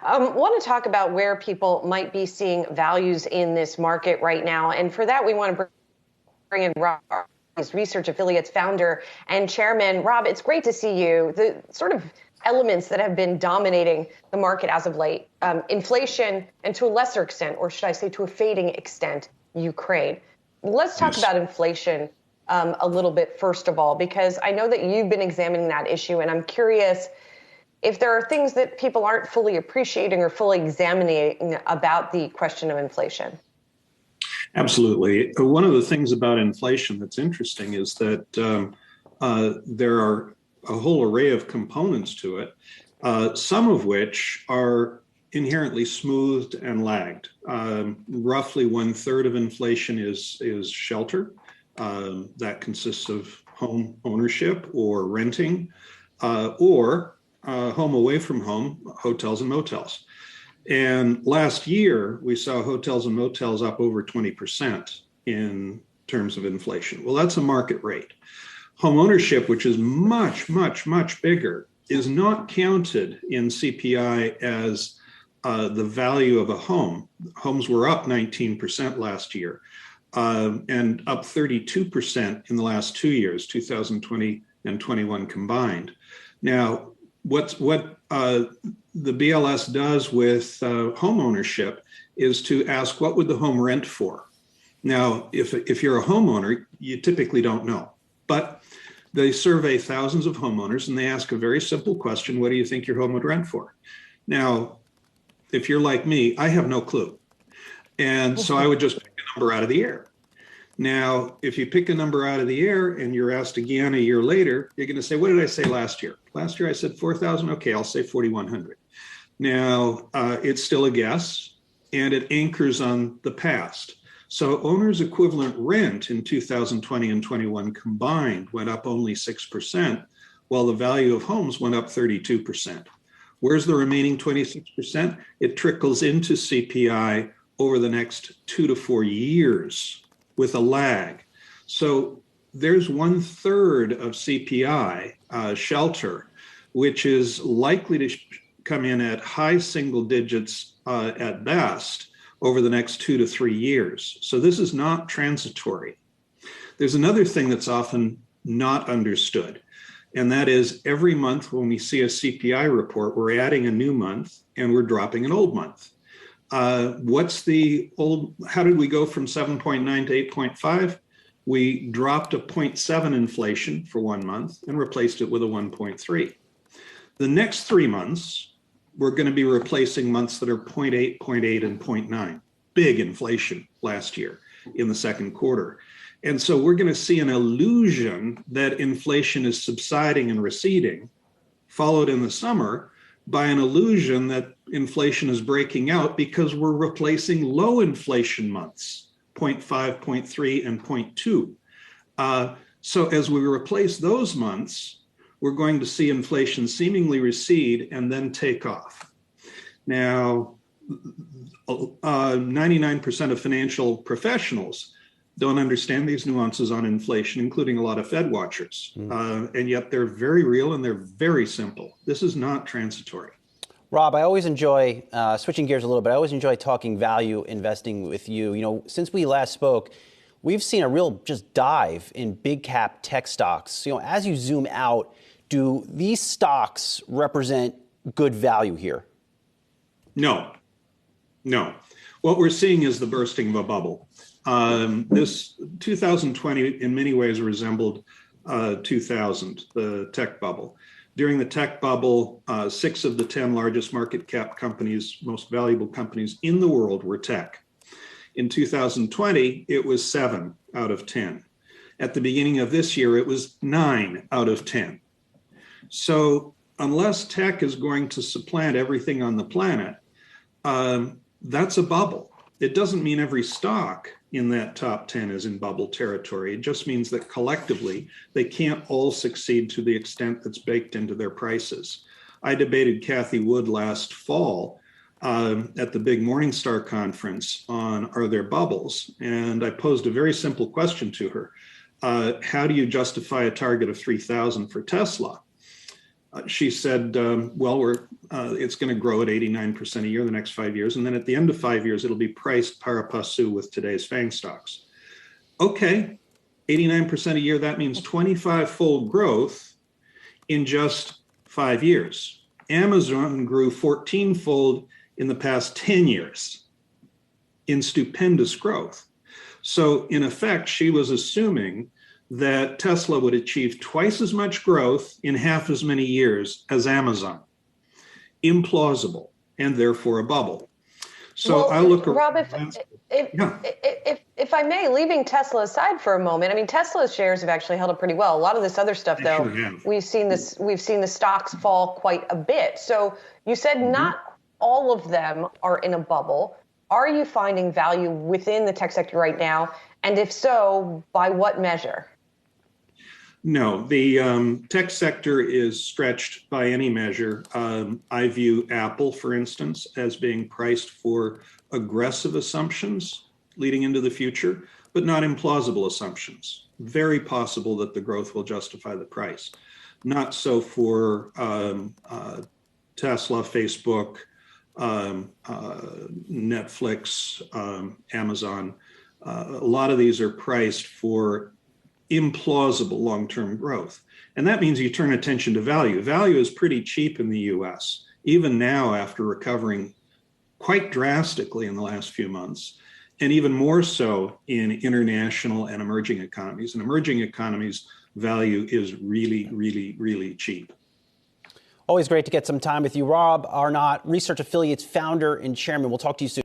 Want to talk about where people might be seeing values in this market right now. And for that, we want to bring in Rob, his research affiliates founder and chairman. Rob, it's great to see you. The sort of elements that have been dominating the market as of late, inflation, and to a lesser extent, or should I say to a fading extent, Ukraine. Let's talk about inflation a little bit, first of all, because I know that you've been examining that issue, and I'm curious if there are things that people aren't fully appreciating or fully examining about the question of inflation. Absolutely. One of the things about inflation that's interesting is that there are a whole array of components to it, some of which are inherently smoothed and lagged. Roughly 1/3 of inflation is shelter. That consists of home ownership or renting, or home away from home, hotels and motels. And last year, we saw hotels and motels up over 20% in terms of inflation. Well, that's a market rate. Home ownership, which is much, much, much bigger, is not counted in CPI as the value of a home. Homes were up 19% last year and up 32% in the last 2 years, 2020 and 21 combined. Now, what the BLS does with home ownership is to ask, what would the home rent for? Now, if you're a homeowner, you typically don't know, but they survey thousands of homeowners and they ask a very simple question: what do you think your home would rent for? Now, if you're like me, I have no clue. And so I would just pick a number out of the air. Now, if you pick a number out of the air and you're asked again a year later, you're going to say, what did I say last year? Last year I said 4,000. Okay, I'll say 4,100. Now, it's still a guess, and it anchors on the past. So owner's equivalent rent in 2020 and 21 combined went up only 6%, while the value of homes went up 32%. Where's the remaining 26%? It trickles into CPI over the next 2 to 4 years with a lag. So there's 1/3 of CPI shelter, which is likely to come in at high single digits at best over the next 2 to 3 years. So this is not transitory. There's another thing that's often not understood, and that is every month when we see a CPI report, we're adding a new month and we're dropping an old month. How did we go from 7.9 to 8.5? We dropped a 0.7 inflation for 1 month and replaced it with a 1.3. The next 3 months, we're going to be replacing months that are 0.8, 0.8, and 0.9. Big inflation last year in the second quarter. And so we're going to see an illusion that inflation is subsiding and receding, followed in the summer by an illusion that inflation is breaking out because we're replacing low inflation months, 0.5, 0.3, and 0.2. So as we replace those months, we're going to see inflation seemingly recede and then take off. Now, 99% of financial professionals don't understand these nuances on inflation, including a lot of Fed watchers. And yet they're very real and they're very simple. This is not transitory. Rob, I always enjoy, switching gears a little bit, I always enjoy talking value investing with you. You know, since we last spoke, we've seen a real just dive in big cap tech stocks. You know, as you zoom out, do these stocks represent good value here? No. What we're seeing is the bursting of a bubble. This 2020 in many ways resembled 2000, the tech bubble. During the tech bubble, 6 of the 10 largest market cap companies, most valuable companies in the world were tech. In 2020, it was 7 out of 10. At the beginning of this year, it was 9 out of 10. So unless tech is going to supplant everything on the planet, that's a bubble. It doesn't mean every stock in that top 10 is in bubble territory. It just means that collectively, they can't all succeed to the extent that's baked into their prices. I debated Cathie Wood last fall at the big Morningstar conference on are there bubbles? And I posed a very simple question to her. How do you justify a target of 3,000 for Tesla? She said, it's going to grow at 89% a year the next 5 years. And then at the end of 5 years, it'll be priced pari passu with today's FANG stocks. Okay, 89% a year, that means 25-fold growth in just 5 years. Amazon grew 14-fold in the past 10 years in stupendous growth. So in effect, she was assuming that Tesla would achieve twice as much growth in half as many years as Amazon. Implausible, and therefore a bubble. So I look Rob, if I may, leaving Tesla aside for a moment, I mean, Tesla's shares have actually held up pretty well. A lot of this other stuff, though, we've seen the stocks fall quite a bit. So you said not all of them are in a bubble. Are you finding value within the tech sector right now? And if so, by what measure? No, the tech sector is stretched by any measure. I view Apple, for instance, as being priced for aggressive assumptions leading into the future, but not implausible assumptions. Very possible that the growth will justify the price. Not so for Tesla, Facebook, Netflix, Amazon. A lot of these are priced for implausible long-term growth. And that means you turn attention to value. Value is pretty cheap in the US, even now after recovering quite drastically in the last few months, and even more so in international and emerging economies. In emerging economies, value is really, really, really cheap. Always great to get some time with you. Rob Arnott, Research Affiliates founder and chairman. We'll talk to you soon.